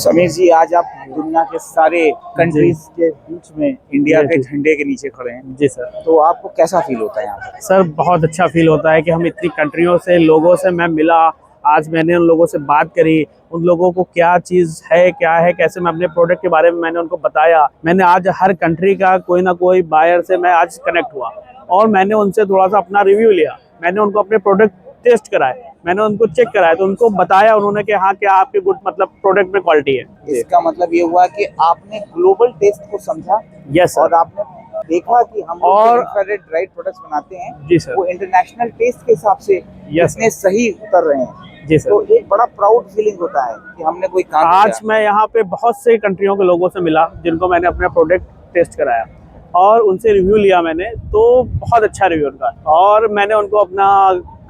समीर जी, आज आप दुनिया के सारे कंट्रीज के बीच में इंडिया के झंडे के नीचे खड़े हैं। जी सर। तो आपको कैसा फील होता है यहाँ पर? सर बहुत अच्छा फील होता है कि हम इतनी कंट्रियों से लोगों से मैं मिला, आज मैंने उन लोगों से बात करी, उन लोगों को क्या चीज़ है क्या है, कैसे मैं अपने प्रोडक्ट के बारे में मैंने उनको बताया। मैंने आज हर कंट्री का कोई ना कोई बायर से मैं आज कनेक्ट हुआ और मैंने उनसे थोड़ा सा अपना रिव्यू लिया। मैंने उनको अपने प्रोडक्ट टेस्ट कराए, मैंने उनको चेक कराया, तो उनको बताया उन्होंने कि हाँ क्या आपके गुड मतलब प्रोडक्ट में क्वालिटी है। इसका मतलब ये हुआ कि आपने ग्लोबल टेस्ट को समझा। Yes sir. और आपने देखा कि हम और इंफ्रारेड ड्राइड प्रोडक्ट्स बनाते हैं। जी सर। वो इंटरनेशनल टेस्ट के हिसाब से इतने सही उतर रहे हैं। जी सर। तो एक बड़ा प्राउड फीलिंग होता है कि हमने कोई काम आज किया। मैं यहाँ पे बहुत से कंट्रियों के लोगों से मिला जिनको मैंने अपना प्रोडक्ट टेस्ट कराया और उनसे रिव्यू लिया मैंने, तो बहुत अच्छा रिव्यू उनका। और मैंने उनको अपना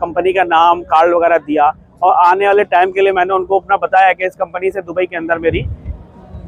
कंपनी का नाम कार्ड वगैरह दिया और आने वाले टाइम के लिए मैंने उनको अपना बताया कि इस कंपनी से दुबई के अंदर मेरी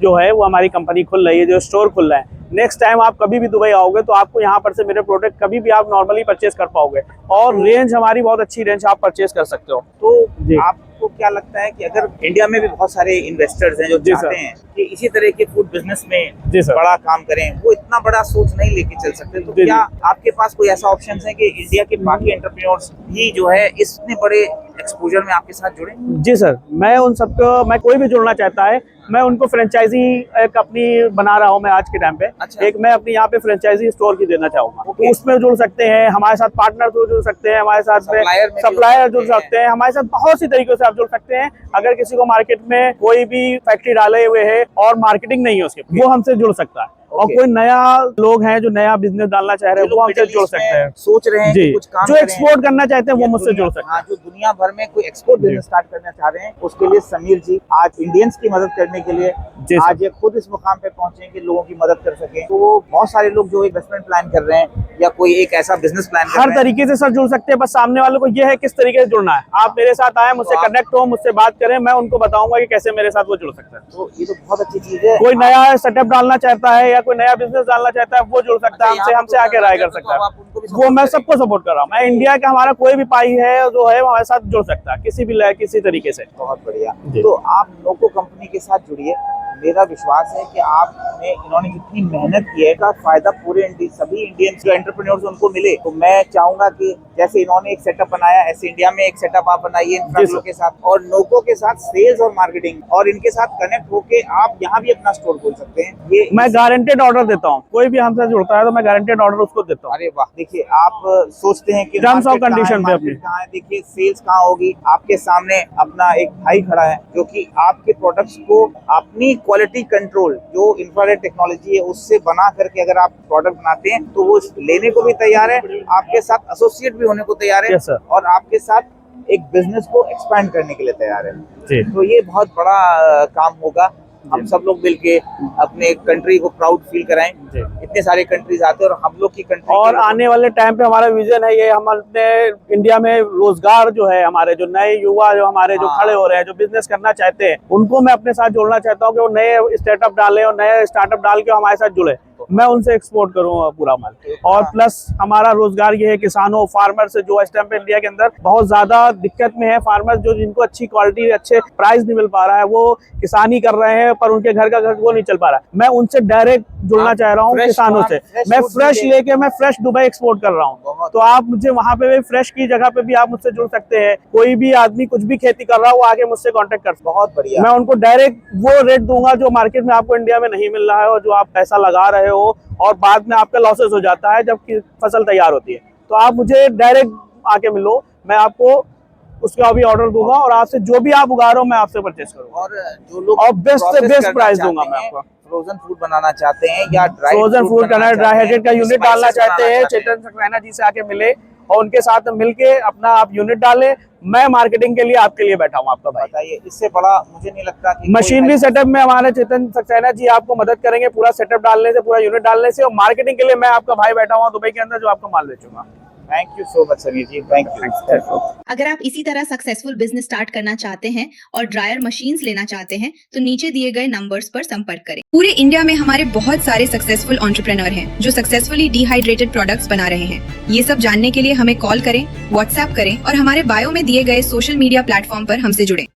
जो है वो हमारी कंपनी खुल रही है, जो स्टोर खुल रहा है। नेक्स्ट टाइम आप कभी भी दुबई आओगे तो आपको यहाँ पर से मेरे प्रोडक्ट कभी भी आप नॉर्मली परचेज कर पाओगे और रेंज हमारी बहुत अच्छी रेंज आप परचेज कर सकते हो। तो आपको क्या लगता है कि अगर इंडिया में भी बहुत सारे इन्वेस्टर्स हैं जो चाहते हैं कि इसी तरह के फूड बिजनेस में बड़ा काम करें, वो इतना बड़ा सोच नहीं लेके चल सकते, तो क्या आपके पास कोई ऐसा ऑप्शन है कि इंडिया के बाकी एंटरप्रेन्योर्स भी जो है इतने बड़े एक्सपोजर में आपके साथ जुड़े? जी सर, मैं उन सबको, मैं कोई भी जुड़ना चाहता है मैं उनको फ्रेंचाइजी एक अपनी बना रहा हूँ मैं आज के टाइम पे। अच्छा। एक मैं अपनी यहाँ पे फ्रेंचाइजी स्टोर की देना चाहूंगा। तो उसमें जुड़ सकते हैं, हमारे साथ पार्टनर जुड़ सकते हैं, हमारे साथ सप्लायर जुड़ सकते हैं, हमारे साथ बहुत सी तरीकों से आप जुड़ सकते हैं। अगर किसी को मार्केट में कोई भी फैक्ट्री डाले हुए है और मार्केटिंग नहीं है उसके, वो हमसे जुड़ सकता है। और कोई नया लोग हैं जो नया बिजनेस डालना चाह रहे हैं, वो हमसे जुड़ सकते हैं, सोच रहे हैं कि कुछ काम जो एक्सपोर्ट करना चाहते हैं वो मुझसे जुड़ सकते हैं। जो दुनिया भर में कोई एक्सपोर्ट बिजनेस स्टार्ट करना चाह रहे हैं, उसके लिए समीर जी आज इंडियंस की मदद करने के लिए आज ये खुद इस मुकाम पे पहुंचे कि लोगों की मदद कर सके। तो बहुत सारे लोग जो इन्वेस्टमेंट प्लान कर रहे हैं या कोई एक ऐसा बिजनेस प्लान कर रहे हैं, हर तरीके से सर जुड़ सकते हैं। बस सामने वालों को ये है किस तरीके से जुड़ना है। आप मेरे साथ आए, मुझसे कनेक्ट हो, मुझसे बात करें, मैं उनको बताऊंगा कि कैसे मेरे साथ वो जुड़ सकते हैं। तो ये तो बहुत अच्छी चीज है। कोई नया सेटअप डालना चाहता है या कोई नया बिजनेस डालना चाहता है, वो जुड़ सकता है हमसे आके राय कर सकता है। वो मैं सबको सपोर्ट कर रहा हूँ। मैं इंडिया का हमारा कोई भी पाई है जो है हमारे साथ जुड़ सकता है किसी तरीके से। बहुत बढ़िया। तो आप नोको कंपनी के साथ जुड़िए। मेरा विश्वास है कि आपने इन्होंने जितनी मेहनत की है का फायदा पूरे सभी इंडियन जो एंटरप्रेन्योर्स उनको मिले। तो मैं चाहूंगा कि जैसे इन्होंने एक सेटअप बनाया, ऐसे इंडिया में एक सेटअप आप बनाइए इंफ्राग्लो के साथ और नोको के साथ सेल्स और मार्केटिंग और इनके साथ कनेक्ट होके आप यहाँ भी अपना स्टोर खोल सकते हैं। ये मैं गारंटेड ऑर्डर देता हूँ, कोई भी हमसे जुड़ता है तो मैं गारंटेड ऑर्डर उसको देता हूँ। अरे वाह, देखिए आप सोचते हैं कि टर्म्स ऑफ कंडीशन पे अपनी कहाँ है, देखिए सेल्स कहाँ होगी। आपके सामने अपना एक भाई खड़ा है जो कि आपके प्रोडक्ट्स को अपनी क्वालिटी कंट्रोल जो इंफ्रारेड टेक्नोलॉजी है उससे बना करके अगर आप प्रोडक्ट बनाते हैं तो वो लेने को भी तैयार है, आपके साथ एसोसिएट भी होने को तैयार है और आपके साथ एक बिजनेस को एक्सपैंड करने के लिए तैयार है। तो ये बहुत बड़ा काम होगा। हम सब लोग मिलके अपने कंट्री को प्राउड फील कराएं। इतने सारे कंट्रीज आते हैं और हम लोग की कंट्री और आने वाले टाइम पे हमारा विजन है ये, हम अपने इंडिया में रोजगार जो है, हमारे जो नए युवा जो हमारे जो खड़े हो रहे हैं, जो बिजनेस करना चाहते हैं, उनको मैं अपने साथ जोड़ना चाहता हूँ कि वो नए स्टार्टअप डालें और नए स्टार्टअप डाल के हमारे साथ जुड़े। मैं उनसे एक्सपोर्ट करूँ पूरा माल। और प्लस हमारा रोजगार ये है किसानों फार्मर से जो इस टाइम पे इंडिया के अंदर बहुत ज्यादा दिक्कत में है। फार्मर जो जिनको अच्छी क्वालिटी अच्छे प्राइस नहीं मिल पा रहा है, वो किसानी कर रहे हैं पर उनके घर का घर वो नहीं चल पा रहा है। मैं उनसे डायरेक्ट जुड़ना चाह रहा हूँ किसानों से। मैं फ्रेश लेके मैं फ्रेश दुबई एक्सपोर्ट कर रहा हूँ, तो आप मुझे वहाँ पे भी फ्रेश की जगह पे भी आप मुझसे जुड़ सकते हैं। कोई भी आदमी कुछ भी खेती कर रहा है वो आगे मुझसे कांटेक्ट कर सकता है। बहुत बढ़िया। मैं उनको डायरेक्ट वो रेट दूंगा जो मार्केट में आपको इंडिया में नहीं मिल रहा है और जो आप पैसा लगा रहे हो और बाद में आपका लॉसेस हो जाता है जब फसल तैयार होती है। तो आप मुझे डायरेक्ट आके मिलो, मैं आपको उसका भी ऑर्डर दूंगा और आपसे जो भी आप उगा रहे हो मैं आपसे परचेस करूंगा और जो लोग और बेस्ट से बेस्ट प्राइस दूंगा मैं आपको। फ्रोजन फूड बनाना चाहते हैं या फ्रोजन फूड करना, ड्राई हेडेड का यूनिट डालना चाहते हैं, चेतन सक्सेना जी से आके मिले और उनके साथ मिलके अपना आप यूनिट डालें। मैं मार्केटिंग के लिए आपके लिए बैठा हूँ आपका भाई। बताइए, इससे बड़ा मुझे नहीं लगता कि मशीनरी सेटअप में हमारे चेतन सक्सेना जी आपको मदद करेंगे पूरा सेटअप डालने से, पूरा यूनिट डालने से। और मार्केटिंग के लिए मैं आपका भाई बैठा हुआ दुबई के अंदर जो आपका माल बेचूंगा। Thank you so much Sameer ji, thank you. अगर आप इसी तरह सक्सेसफुल बिजनेस स्टार्ट करना चाहते हैं और ड्रायर मशीन्स लेना चाहते हैं तो नीचे दिए गए नंबर्स पर संपर्क करें। पूरे इंडिया में हमारे बहुत सारे सक्सेसफुल एंटरप्रेन्योर हैं जो सक्सेसफुली डिहाइड्रेटेड प्रोडक्ट्स बना रहे हैं। ये सब जानने के लिए हमें कॉल करें, व्हाट्सएप करें और हमारे बायो में दिए गए सोशल मीडिया प्लेटफॉर्म पर हमसे जुड़ें।